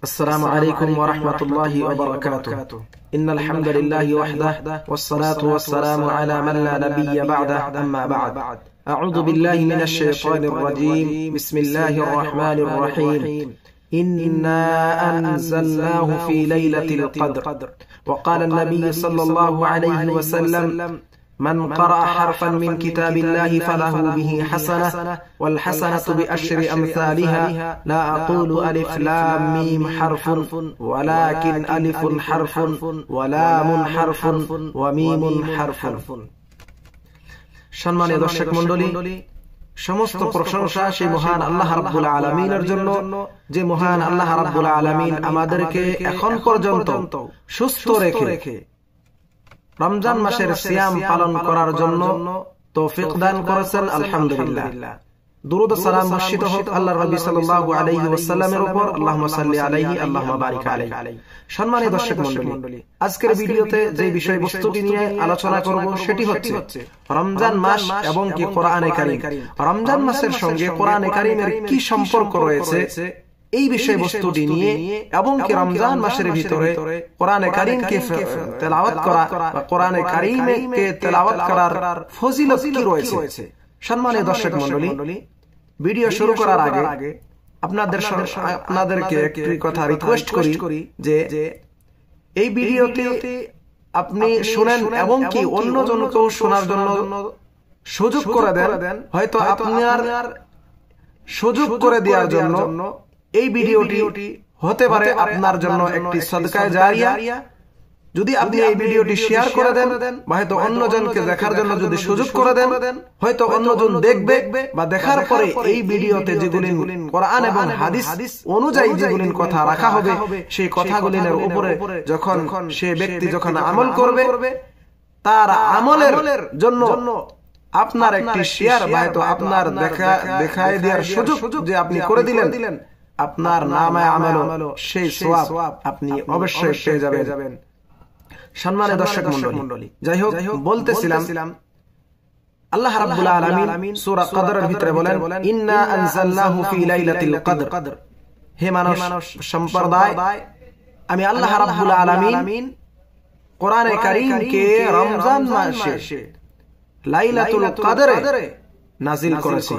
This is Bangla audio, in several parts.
السلام عليكم ورحمة الله وبركاته. إن الحمد لله وحده والصلاة والسلام على من لا نبي بعده، أما بعد. أعوذ بالله من الشيطان الرجيم. بسم الله الرحمن الرحيم. إنا أنزلناه في ليلة القدر. وقال النبي صلى الله عليه وسلم: من قرأ حرفا من كتاب الله فله به حسنة، والحسنة بأشر أمثالها. لا أقول ألف لام ميم حرف، ولكن ألف حرف ولام حرف وميم حرف। সম্মানিত দর্শক মণ্ডলী, সমস্ত প্রশংসা সেই মহান আল্লাহ রাব্বুল আলামিনের জন্য, যে মহান আল্লাহ রাব্বুল আলামিন আমাদেরকে এখন পর্যন্ত সুস্থ রেখে রমজান মাসের সিয়াম পালন করার জন্য তৌফিক দান করেছেন। আলহামদুলিল্লাহ। দুরূদ ও সালাম বর্ষিত হোক আল্লাহর নবী সাল্লাল্লাহু আলাইহি ওয়াসাল্লামের উপর। আল্লাহুম্মা সাল্লি আলাইহি আল্লাহুম্মা বারিক আলাইহি। সম্মানিত দর্শক মণ্ডলী, আজকের ভিডিওতে যে বিষয়বস্তুটি নিয়ে আলোচনা করব সেটি হচ্ছে রমজান মাস এবং কি কোরআনে কারীম। রমজান মাসের সঙ্গে কোরআনে কারীমের কি সম্পর্ক রয়েছে এই বিষয়বস্তুটি নিয়ে, এবং কি রমজান মাসের ভিতরে কোরআনে কারীমকে তেলাওয়াত করা বা কোরআনে কারীমকে তেলাওয়াত করার ফজিলত কি রয়েছে। সম্মানিত দর্শক মণ্ডলী, ভিডিও শুরু করার আগে আপনাদেরকে একটি কথা রিকোয়েস্ট করি যে এই ভিডিওটি আপনি শুনেন এবং কি অন্যজনকেও শোনার জন্য সুযোগ করে দেন। হয়তো আপনার সুযোগ করে দেওয়ার জন্য এই ভিডিওটি হতে পারে আপনার জন্য একটি সদকায়ে জারিয়া। যদি আপনি এই ভিডিওটি শেয়ার করে দেন বা হয়তো অন্যজনকে দেখার জন্য যদি সুযোগ করে দেন, হয়তো অন্যজন দেখবে বা দেখার পরে এই ভিডিওতে যেগুলি কোরআন এবং হাদিস অনুযায়ী যেগুলি কথা রাখা হবে, সেই কথাগুলির উপরে যখন সে ব্যক্তি যখন আমল করবে, তার আমলের জন্য আপনার একটি শেয়ার বা হয়তো আপনার দেখায় দেওয়ার সুযোগ যে আপনি করে দিলেন, আপনার নামে আমল সেই সওয়াব আপনি অবশ্যই পেয়ে যাবেন। সম্মানিত দর্শক মণ্ডলী, যাই হোক, বলতেছিলাম আল্লাহ রাব্বুল আলামিন সূরা কদরের ভিতরে বলেন, ইন্না আনজালনাহু ফি লাইলাতিল কদর। হে মানব সম্প্রদায়, আমি আল্লাহ রাব্বুল আলামিন কোরআনে কারীমকে রমজান মাসে লাইলাতুল কদরে নাযিল করেছি।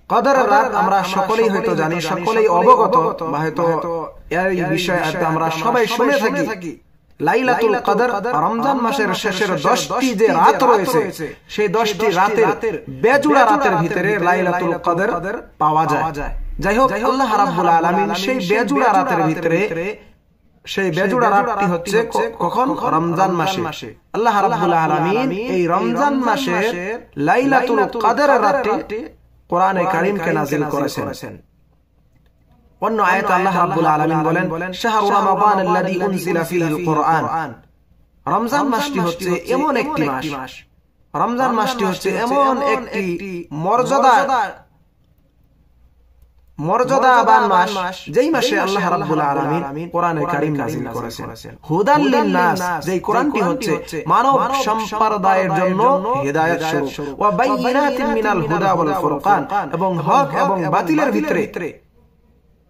কদরের রাত আমরা সকলেই হয়তো জানি, সকলেই অবগত, বা হয়তো এই বিষয়ে আমরা সবাই শুনে থাকি। লাইলাতুল কদর রমজান মাসের শেষের 10টি যে রাত রয়েছে, সেই 10টি রাতের বেজোড়া রাতের ভিতরে লাইলাতুল কদর পাওয়া যায়। যাই হোক, আল্লাহ রাব্বুল আলামিন সেই বেজোড়া রাতের ভিতরে, সেই বেজোড়া রাতটি হচ্ছে কখন? রমজান মাসে। আল্লাহ রাব্বুল আলামিন এই রমজান মাসে লাইলাতুল কদরের রাতে কোরআনে কারীমকে নাযিল করেছেন। অন্য আয়াতে আল্লাহ রাব্বুল আলামিন বলেন, শাহরু রমাদান আল্লাযী উনজিলা ফীহিল কুরআন। রমজান মাসটি হচ্ছে এমন একটি মাস, রমজান মাসটি হচ্ছে এমন একটি মর্যাদাবান মাস, যেই মাসে আল্লাহ রাব্বুল আলামিন কোরআনে কারীম নাযিল করেছেন। হুদাল লিন-নাস, যেই কোরআনটি হচ্ছে মানব সম্প্রদায়ের জন্য হিদায়াত স্বরূপ। ওয়া বাইয়িনাতিন মিনাল হুদা ওয়াল ফুরকান, এবং হক এবং বাতিলের ভিতরে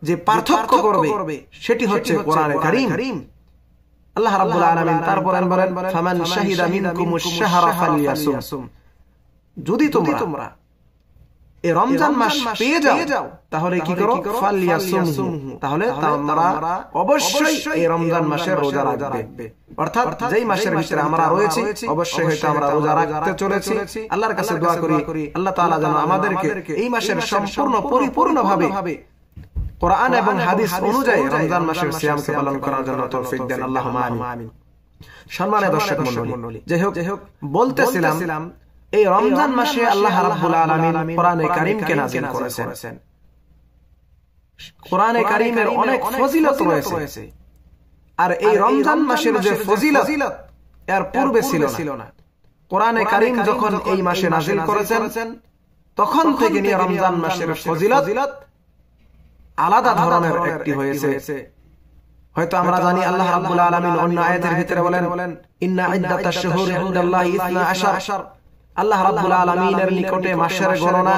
যে পার্থক্য করবে সেটি হচ্ছে কোরআনে কারীম। আল্লাহ রাব্বুল আলামিন তারপর বলেন, ফামান শাহিদা মিনকুমুশ শাহরা ফালইয়াসুম। যদি তোমরা এই রমজান মাস পেয়ে যাও, তাহলে কি করো? ফালইয়াসুমহু, তাহলে তোমরা অবশ্যই এই রমজান মাসের রোজা রাখবে। অর্থাৎ যেই মাসের ভিতরে আমরা রয়েছি, অবশ্যই হয়তো আমরা রোজা রাখতে চলেছি। আল্লাহর কাছে দোয়া করি আল্লাহ তাআলা যেন আমাদেরকে এই মাসের সম্পূর্ণ পরিপূর্ণভাবে কোরআন এবং হাদিস অনুযায়ী রমজান মাসের সিয়ামকে পালন করার জন্য তৌফিক দেন। আল্লাহুম্মা আমিন। সম্মানিত দর্শক মণ্ডলী, যাই হোক, বলতেছিলাম এই রমজান মাসে আল্লাহ রাব্বুল আলামিন কোরআনে কারীমকে নাযিল করেছেন। কোরআনে কারীমের অনেক ফজিলত রয়েছে, আর এই রমজান মাসের যে ফজিলত এর পূর্বে ছিল না। কোরআনে কারীম যখন এই মাসে নাযিল করেছেন, তখন থেকে নিয়ে রমজান মাসের ফজিলত আলাদা ধরনের একটি হয়েছে। হয়তো আমরা জানি আল্লাহ রাব্বুল আলামিন অন্য আয়াতের ভিতরে বলেন, ইন্না ইদ্দাতাশ শুহুরি ইনদাল্লাহি 12 আল্লাহ রাব্বুল আলামিনের নিকটে মাসের গণনা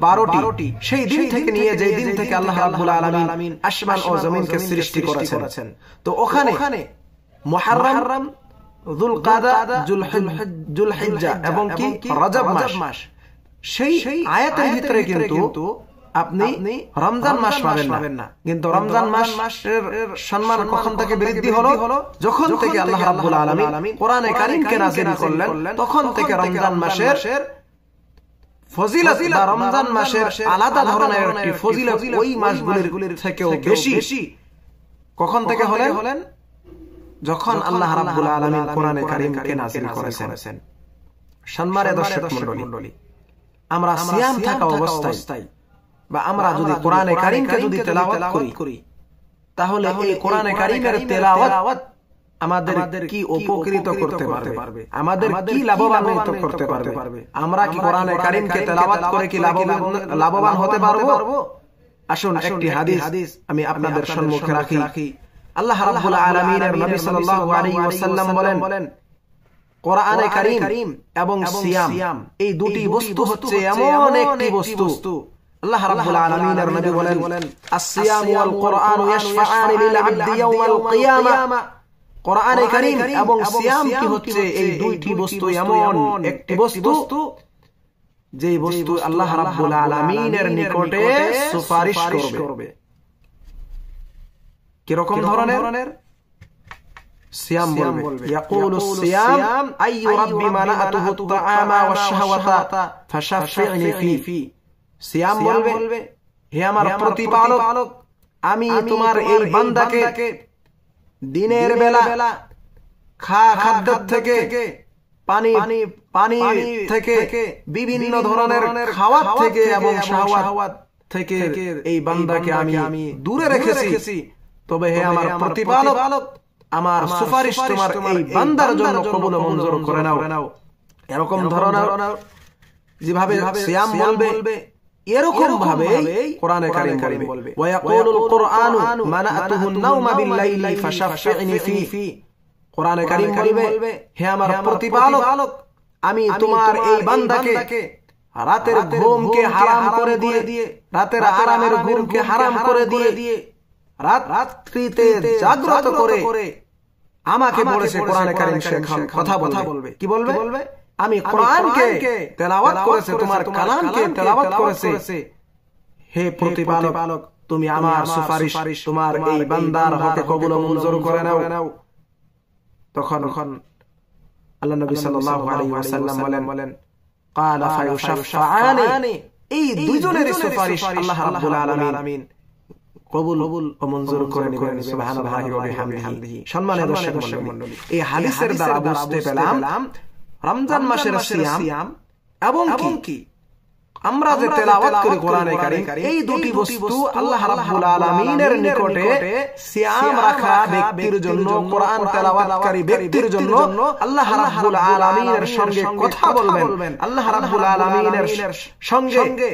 12টি, সেই দিন থেকে নিয়ে যেই দিন থেকে আল্লাহ রাব্বুল আলামিন আসমান ও জমিনকে সৃষ্টি করেছেন। তো ওখানে মুহররম, যুলকাদা, যুলহিজ্জা এবং কি রজব মাস, সেই আয়াতের ভিতরে কিন্তু আপনি রমজান মাস পাবেন না। কিন্তু রমজান মাসের সম্মান কখন থেকে বৃদ্ধি হলো? যখন থেকে আল্লাহ রাব্বুল আলামিন কোরআনে কারীমকে নাযিল করলেন, তখন থেকে রমজান মাসের ফজিলত বা রমজান মাসের আলাদা ধরনের একটি ফজিলত ওই মাসগুলির থেকেও বেশি কখন থেকে হলেন? যখন আল্লাহ রাব্বুল আলামিন কোরআনে কারীমকে নাযিল করেছেন। সম্মানিত দর্শক মণ্ডলী, আমরা সিয়াম থাকা অবস্থায় বা আমরা যদি কোরআনে কারীমকে যদি তেলাওয়াত করি, তাহলে এই কোরআনে কারীমের তেলাওয়াত আমাদের কি উপকৃত করতে পারবে, আমাদের কি লাভবান্বিত করতে পারবে? আমরা কি কোরআনে কারীমকে তেলাওয়াত করে কি লাভবান হতে পারবো? আসুন একটি হাদিস আমি আপনাদের সম্মুখে রাখি। আল্লাহ রাব্বুল আলামিনের নবী সাল্লাল্লাহু আলাইহি ওয়াসাল্লাম বলেন, কোরআনে কারীম এবং সিয়াম এই দুটি বস্তু হচ্ছে এমন একটি বস্তু, আল্লাহ রাব্বুল আলামিনের নবী বলেন, আস-সিয়াম ওয়াল কুরআন ইয়াশফাআনি লিল আবদি ইয়াওমাল কিয়ামা। কোরআনে কারীম এবং সিয়াম কি হচ্ছে এই দুইটি বস্তু এমন একটি বস্তু যে বস্তু আল্লাহ রাব্বুল আলামিনের নিকটে সুপারিশ করবে। কি রকম ধরনের? সিয়াম বলবে, ইয়াকুলু সিয়াম আইয়ু রাব্বি মানাতুহু আত-তাআমা ওয়াশ-শাহওয়াতা ফাশাফি'নি ফি। সিয়াম বলবে, হে আমার প্রতিপালক, আমি তোমার এই বান্দাকে দিনের বেলা খাদ্য থেকে, পানি থেকে, বিভিন্ন ধরনের খাওয়া থেকে এবং শাহওয়াত থেকে এই বান্দাকে আমি দূরে রেখেছি। তবে হে আমার প্রতিপালক, আমার সুপারিশ তোমার এই বান্দার জন্য কবুল ও মঞ্জুর করে নাও। এরকম ধরনের যেভাবে সিয়াম বলবে, এরকম ভাবে কোরআনে কারীম বলবে, ওয়া ইয়াকুলুল কুরআনু মানাতুহু নাওমা বিল-লাইলি ফাশাফি'নি ফি। কোরআনে কারীম বলবে, হে আমার প্রতিপালক, আমি তোমার এই বান্দাকে রাতের ঘুমকে হারাম করে দিয়ে, রাতের আরামের ঘুমকে হারাম করে দিয়ে, রাত্রিতে জাগ্রত করে আমাকে বলেছে কোরআনে কারীম কথা বলবে। কি বলবে? আমি কোরআনকে তেলাওয়াত করেছে, তোমার কালামকে তেলাওয়াত করেছে। হে প্রতিপালক, তুমি আমার সুপারিশ তোমার এই বান্দার হকে কবুল ও মঞ্জুর করে নাও। তখন আল্লাহ নবী সাল্লাল্লাহু আলাইহি ওয়াসাল্লাম বলেন, ক্বালা ফায়ুশাফাআনি। এই দুইজনের সুপারিশ আল্লাহ রাব্বুল আলামিন কবুল ও মঞ্জুর করে নেবেন। সুবহানাল্লাহি ওয়া বিহামদিহি। সম্মানিত দর্শক মণ্ডলী, এই হাদিসের দ্বারা বুঝতে পেলাম রমজান মাসের সিয়াম এবং কি আমরা যে তেলাওয়াত করি কোরআনে কারীম, এই দুটি বস্তু আল্লাহ রাব্বুল আলামিনের নিকটে সিয়াম রাখা ব্যক্তির জন্য, কোরআন তেলাওয়াতকারী ব্যক্তির জন্য আল্লাহ রাব্বুল আলামিনের সঙ্গে কথা বলবেন। আল্লাহ রাব্বুল আলামিনের সঙ্গে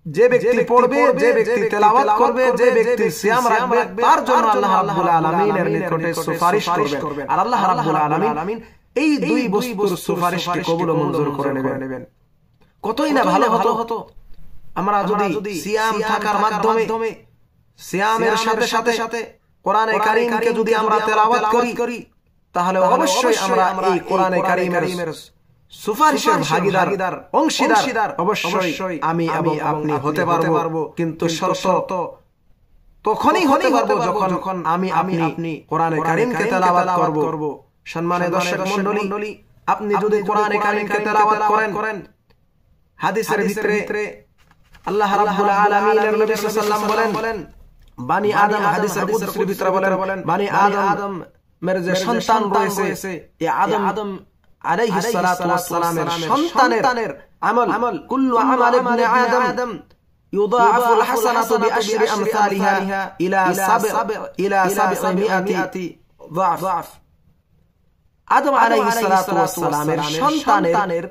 যে ব্যক্তি পড়বে, যে ব্যক্তি তেলাওয়াত করবে, যে ব্যক্তি সিয়াম রাখবে, তার জন্য আল্লাহ রাব্বুল আলামিনের নিকটে সুপারিশ করবেন। আর আল্লাহ রাব্বুল আলামিন এই দুই বস্তুর সুপারিশকে কবুল ও মঞ্জুর করে নেবেন। কতই না ভালো হতো আমরা যদি সিয়াম থাকার মাধ্যমে, সিয়ামের সাথে সাথে কোরআনে কারীমকে যদি আমরা তেলাওয়াত করি, তাহলে অবশ্যই আমরা এই কোরআনে কারীমের সুপারিশের ভাগীদার, অংশীদার অবশ্যই আমি এবং আপনি হতে পারবো। কিন্তু শর্ত তখনই হতে পারবো যখন আমি আপনি কোরআনে কারীমকে তেলাওয়াত করব। সম্মানিত দর্শক মণ্ডলী, আপনি যদি কোরআনে কারীমকে তেলাওয়াত করেন, হাদিসের ভিতরে আল্লাহ রাব্বুল আলামিনের নবী সাল্লাল্লাহু আলাইহি ওয়াসাল্লাম বলেন, বানি আদম, হাদিসের কুদসির ভিতরে বলেন, বানি আদম মের যে সন্তান রয়েছে, এই আদম আলাইহিস সালাতু ওয়াস সালামের সন্তানের আমল, কুল্লু আমাল ইবনে আদম ইউদাআফুল হাসানাতু বিআশরি আমসালিহা ইলা 700 ضعف। আদম আলাইহিস সালাতু ওয়াস সালামের সন্তানের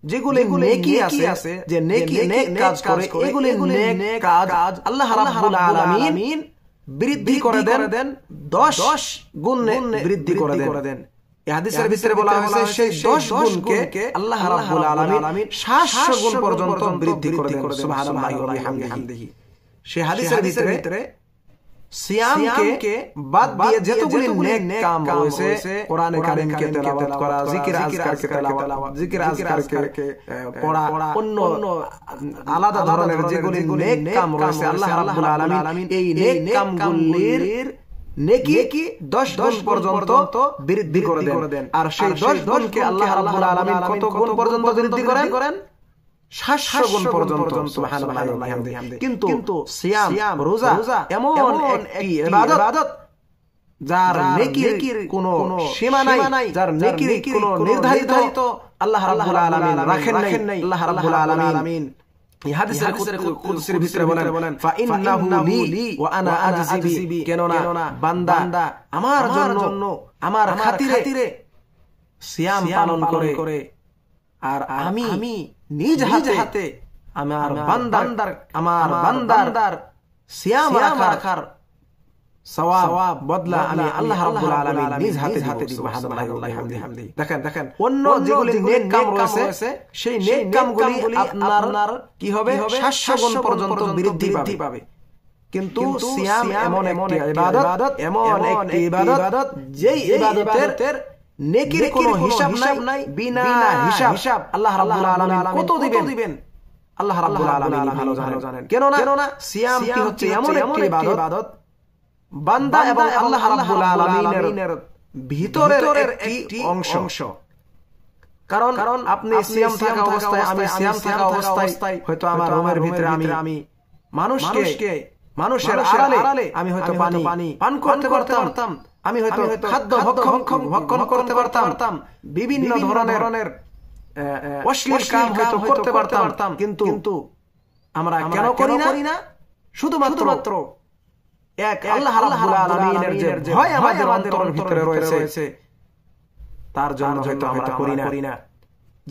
যেগুলি নেকি আছে, যে নেক কাজ করে, এগুলি নেক কাজ আল্লাহ রাব্বুল আলামিন বৃদ্ধি করে দেন, 10 গুণ বৃদ্ধি করে দেন। এই হাদিসের ভিতরে বলা হয়েছে সেই 10 গুণকে আল্লাহ রাব্বুল আলামিন 700 গুণ পর্যন্ত বৃদ্ধি করে দেন সুবহানাল্লাহি ওয়া বিহামদিহি। সেই হাদিসের ভিতরে সিয়ামকে বাদ দিয়ে যতগুলি নেক কাম রয়েছে, কোরআনে কারীমকে তেলাওয়াত করা, জিকির আজকারকে তেলাওয়াত, জিকির আজকারকে পড়া, অন্য আলাদা ধরনের যেগুলি নেক কাম রয়েছে, আল্লাহ রাব্বুল আলামিন এই নেক কামগুলির নেকি 10 গুণ পর্যন্ত বৃদ্ধি করে দেন। আর সেই 10 গুণকে আল্লাহ রাব্বুল আলামিন কত গুণ পর্যন্ত বৃদ্ধি করেন? 700 গুণ পর্যন্ত সুবহানাল্লাহি ওয়া বিহামদিহি। কিন্তু সিয়াম রোজা এমন একটি ইবাদত যার নেকির কোনো সীমা নাই, যার নেকির কোনো নির্ধারিত আল্লাহ রাব্বুল আলামিন রাখেন নাই। আল্লাহ রাব্বুল আলামিন এই হাদিসের কুদসির ভিতরে বলেন ফা ইন্নাহু লি ওয়া আনা আজজি বি, কেননা বান্দা আমার জন্য আমার খাতিরে সিয়াম পালন করে, আর আমি নিজ হাতে আমার বান্দার সিয়াম রাখার সওয়াব বদলা আমি আল্লাহ রাব্বুল আলামিন নিজ হাতে দিব সুবহানাল্লাহি ওয়া বিহামদিহি। দেখেন অন্য যেগুলি নেক কাম রয়েছে সেই নেক কামগুলি আপনার কি হবে? 700 গুণ পর্যন্ত বৃদ্ধি পাবে। কিন্তু সিয়াম এমন একটি ইবাদত যেই ইবাদতের নেকির কোনো হিসাব নাই, বিনা হিসাব আল্লাহ রাব্বুল আলামিন কত দিবেন আল্লাহ রাব্বুল আলামিন ভালো জানেন। কেননা সিয়াম কি হচ্ছে এমন একটি ইবাদত, বান্দা এবং আল্লাহ রাব্বুল আলামিনের ভিতরের একটি অংশ। কারণ আপনি সিয়াম থাকা অবস্থায়, আমি সিয়াম থাকা অবস্থায় হয়তো আমার রুমের ভিতরে আমি মানুষের আড়ালে আমি হয়তো পানি পান করতে পারতাম, আমি হয়তো খাদ্য ভক্ষণ করতে পারতাম, বিভিন্ন ধরনের অশ্লীল কাম হয়তো করতে পারতাম, কিন্তু আমরা কেন করি না? শুধুমাত্র এক আল্লাহ রাব্বুল আলামিনের যে ভয় আমাদের অন্তরের ভিতরে রয়েছে, তার জন্য হয়তো আমরা করি না।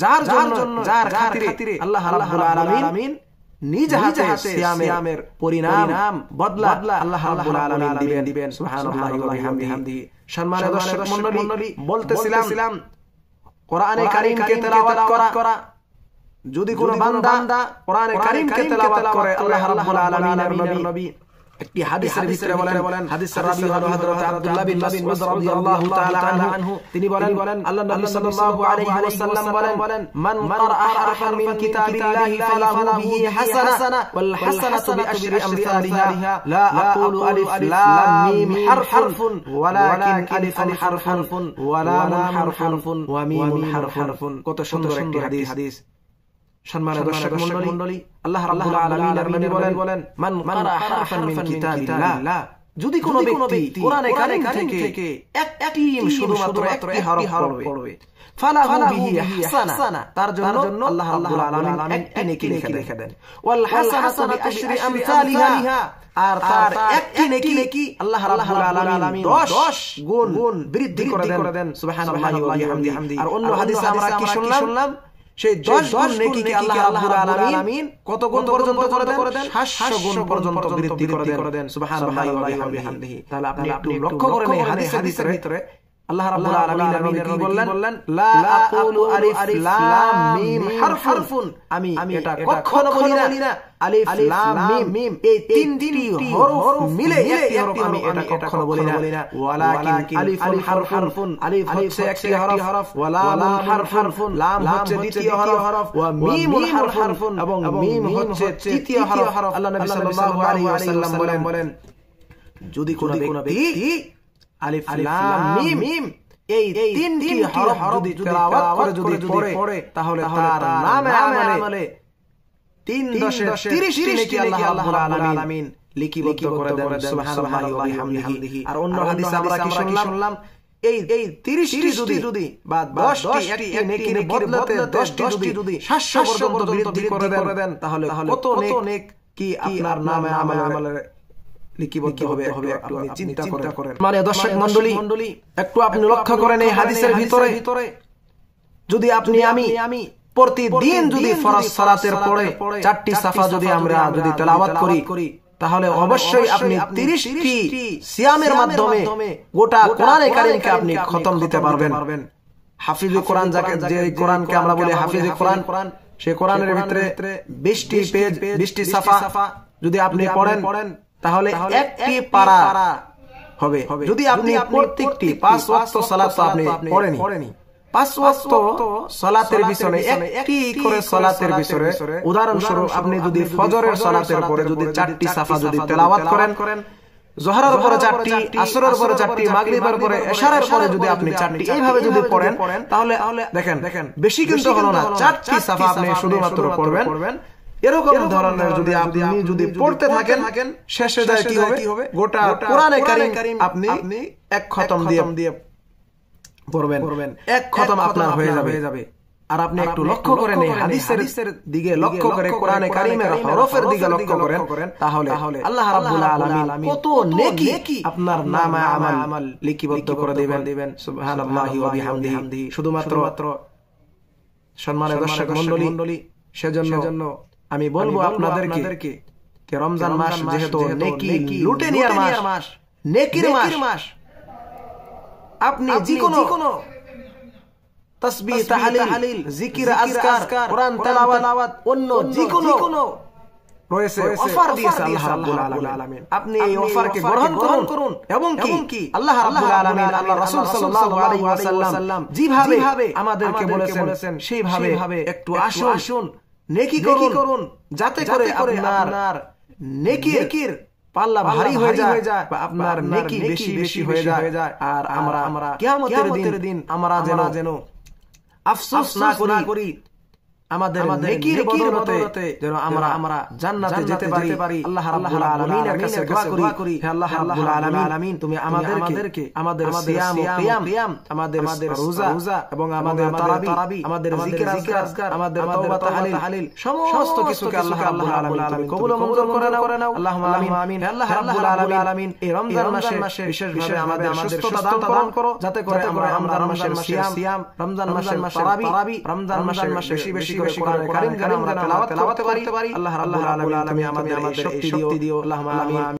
যার খাতিরে আল্লাহ রাব্বুল আলামিন নিজ হাতে সিয়ামের পরিণাম বদলা আল্লাহ রাব্বুল আলামিন দিবেন সুবহানাল্লাহি ওয়া বিহামদিহি। সম্মানিত দর্শক মণ্ডলী, বলতেছিলাম কোরআনে কারীমকে তেলাওয়াত করা, যদি কোনো বান্দা কোরআনে কারীমকে তেলাওয়াত করে, আল্লাহ রাব্বুল আলামিনের নবী একটি হাদিসের ভিতরে বলেন, হাদিসের রাবী হলো হযরত আব্দুল্লাহ বিন মাসউদ রাদিয়াল্লাহু তাআলা আনহু, তিনি বলেন আল্লাহ নবী সাল্লাল্লাহু আলাইহি ওয়াসাল্লাম বলেন মান ক্বারাআ হারফান মিন কিতাবিল্লাহি ফালাহু বিহি হাসানা ওয়াল হাসানাতু বিআশরি আমসালিহা লা আকুলু আলিফ লাম মিম হারফুন ওয়ালাকিন আলিফুন হারফুন ওয়া লামুন হারফুন ওয়া মিমুন হারফুন। কত সুন্দর একটি হাদিস। সম্মানিত দর্শক মণ্ডলী, আল্লাহ রাব্বুল আলামিনের নবী বলেন মান ক্বারাআ হারফান মিন কিতাবিল্লাহ, যদি কোনো ব্যক্তি কোরআনে কারীম থেকে একটি শুধুমাত্র একটি হরফ পড়বে, ফালাহু বিহি হাসানা, তার জন্য আল্লাহ রাব্বুল আলামিন একটি নেকি লিখে দেন, ওয়াল হাসানাতু বিআশরি আমসালিহা, আর তার একটি নেকি আল্লাহ রাব্বুল আলামিন 10 গুণ বৃদ্ধি করে দেন সুবহানাল্লাহি ওয়া বিহামদিহি। আর অন্য হাদিসে আমরা কি শুনলাম? সেই 10 গুণ নেকিকে আল্লাহ রাব্বুল আলামিন কত গুণ পর্যন্ত করে দেন? 700 গুণ পর্যন্ত বৃদ্ধি করে দেন সুবহানাল্লাহি ওয়া বিহামদিহি। তাহলে আপনি একটু লক্ষ্য করে নেন হাদিসের ভিতরে আল্লাহ রাব্বুল আলামিনের নবী কি বললেন? লা আকুলু আলিফ লাম মিম হারফুন, আমি এটা কখনো বলি না আলিফ লাম মিম এই তিনটি হরফ মিলে একটি হরফ, আমি এটা কখনো বলি না। ওয়ালাকিন আলিফুন হারফুন, আলিফ হচ্ছে একটি হরফ, ওয়া লামুন হারফুন, লাম হচ্ছে দ্বিতীয় হরফ, ওয়া মিমুন হারফুন, এবং মিম হচ্ছে তৃতীয় হরফ। আল্লাহ নবী সাল্লাল্লাহু আলাইহি ওয়াসাল্লাম বলেন যদি কোনো ব্যক্তি আলিফ লাম মিম এই তিনটি হরফ যদি তেলাওয়াত করে যদি পড়ে, তাহলে তার নামে আমলে 3.30 নেকি আল্লাহ রাব্বুল আলামিন লিপিবদ্ধ করে দেন সুবহানাল্লাহি ওয়া বিহামদিহি। আর অন্য হাদিসে আমরা কি শুনলাম? এই 30টি যদি বা 10টি একটি নেকির বদলাতে 10টি যদি 700 পর্যন্ত বৃদ্ধি করে দেন, তাহলে কত নেক কি আপনার নামে আমলে লিপিবদ্ধ হবে একটু চিন্তা করেন। মানে দর্শক মণ্ডলী, একটু আপনি লক্ষ্য করেন এই হাদিসের ভিতরে যদি আপনি আমি প্রতিদিন যদি ফরজ সালাতের পরে 4টি সাফা যদি আমরা তেলাওয়াত করি, তাহলে অবশ্যই আপনি 30টি সিয়ামের মাধ্যমে গোটা কোরআনে কারীমকে আপনি খতম দিতে পারবেন। হাফিজে কোরআন, যাকে যে কোরআনকে আমরা বলি হাফিজে কোরআন, সেই কোরআনের ভিতরে 20টি পেজ 20টি সাফা যদি আপনি পড়েন তাহলে একটি পারা হবে। যদি আপনি প্রত্যেকটি 5 ওয়াক্ত সালাত আপনি পড়েনি, 5 ওয়াক্ত সালাতের পিছনে একটি করে সালাতের পিছনে, উদাহরণস্বরূপ আপনি যদি ফজরের সালাতের পরে যদি 4টি সাফা যদি তেলাওয়াত করেন, জোহরের পরে 4টি, আসরের পরে 4টি, মাগরিবের পরে, এশারের পরে যদি আপনি 4টি এইভাবে যদি পড়েন তাহলে দেখেন বেশি কিন্তু হলো না, 4টি সাফা আপনি শুধুমাত্র পড়বেন। এরকম ধরনের যদি আপনি যদি পড়তে থাকেন, শেষে যায় কি হবে, গোটা কোরআনে কারীম আপনি এক খতম দিয়ে পড়বেন, এক খতম আপনার হয়ে যাবে। আর আপনি একটু লক্ষ্য করেন এই হাদিসের দিকে লক্ষ্য করে, কোরআনে কারীমের হরফের দিকে লক্ষ্য করেন, তাহলে আল্লাহ রাব্বুল আলামিন কত নেকি আপনার নামে আমাল লিপিবদ্ধ করে দিবেন। সুবহানাল্লাহি ওয়া বিহামদিহি। শুধুমাত্র সম্মানিত দর্শক মণ্ডলী, সেজন্য আমি বলবো আপনাদেরকে যে রমজান মাস যেহেতু নেকি লুটে নেওয়ার মাস, নেকির মাস, আপনি যেকোনো তাসবিহ, তাহলিল, জিকির, আজকার, কোরআন তেলাওয়াত, অন্য যেকোনো রয়েছে অফার দিয়েছে আল্লাহ রাব্বুল আলামিন। আপনি এই অফারকে গ্রহণ করুন এবং কি আল্লাহ রাব্বুল আলামিন, আল্লাহ রাসূল সাল্লাল্লাহু আলাইহি ওয়াসাল্লাম যেভাবে আমাদেরকে বলেছেন সেইভাবে একটু আসুন নেকি করুন, যাতে করে আপনার নেকির পাল্লা ভারী হয়ে যায় বা আপনার নেকি বেশি হয়ে যায়। আর আমরা কিয়ামতের দিন আমরা যেন আফসোস না করি, আমাদের নেকির বদৌলতে যেন আমরা জান্নাতে যেতে পারি। আল্লাহ রাব্বুল আলামিনের কাছে দোয়া করি, হে আল্লাহ রাব্বুল আলামিন, তুমি আমাদেরকে আমাদের সিয়াম ও কিয়াম, আমাদের রোজা এবং আমাদের তারাবি, আমাদের জিকির আজকার, আমাদের তাওবা তাহলিল সমস্ত কিছুকে আল্লাহ রাব্বুল আলামিন কবুল ও মঞ্জুর করে নাও। আল্লাহুম্মা আমিন। হে আল্লাহ রাব্বুল আলামিন, এই রমজান মাসে বিশেষভাবে আমাদের সুস্থতা দান করো, যাতে করে আমরা রমজান মাসের সিয়াম, রমজান মাসের তারাবি, রমজান মাসে বেশি কোরআনে কারীম যেন আমরা তেলাওয়াত করতে পারি। আল্লাহ রাব্বুল আলামিন, তুমি আমাদের শক্তি দিও। আল্লাহুম্মা আমিন।